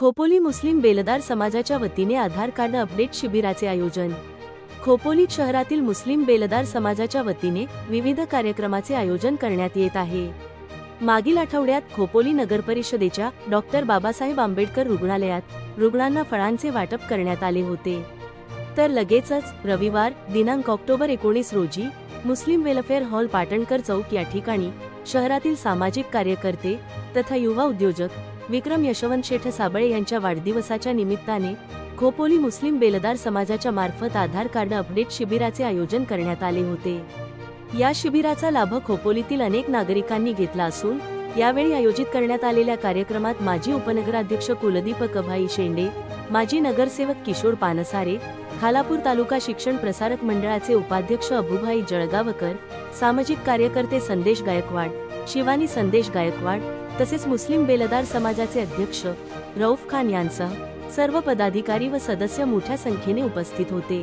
खोपोली मुस्लिम बेलदार समाजाच्या वतीने आधार कार्ड अपडेट शिबिराचे आयोजन। खोपोली शहरातील मुस्लिम बेलदार समाजाच्या वतीने विविध कार्यक्रमाचे आयोजन करण्यात येत आहे। मागील आठवड्यात खोपोली नगरपरिषदेच्या डॉक्टर बाबासाहेब आंबेडकर रुग्णालयात रुग्णांना फळांचे वाटप करण्यात आले होते। तर लगेचच रविवार दिनांक ऑक्टोबर 19 रोजी मुस्लिम वेलफेअर हॉल पाटणकर चौक या ठिकाणी शहरातील सामाजिक कार्यकर्ते तथा युवा उद्योजक विक्रम यशवंत शेठ साबळे यांच्या वाढदिवसाच्या निमित्ताने खोपोली मुस्लिम बेलदार समाजाच्या मार्फत आधार कार्ड अपडेट शिबिराचे आयोजन करण्यात आले होते। या शिबिराचा लाभ खोपोलीतील अनेक नागरिकांनी घेतला असून यावेळी आयोजित करण्यात आलेल्या कार्यक्रमात माजी उपनगराध्यक्ष कुलदीप अभाई शेंडे, माजी नगरसेवक किशोर पानसारे, खालापूर तालुका शिक्षण प्रसारक मंडळाचे उपाध्यक्ष अबुभाई जळगावकर, सामाजिक कार्यकर्ते संदेश गायकवाड, शिवानी संदेश गायकवाड तसेच मुस्लिम बेलदार समाजाचे अध्यक्ष रऊफ खान यांसह सर्व पदाधिकारी व सदस्य मोठ्या संख्येने उपस्थित होते।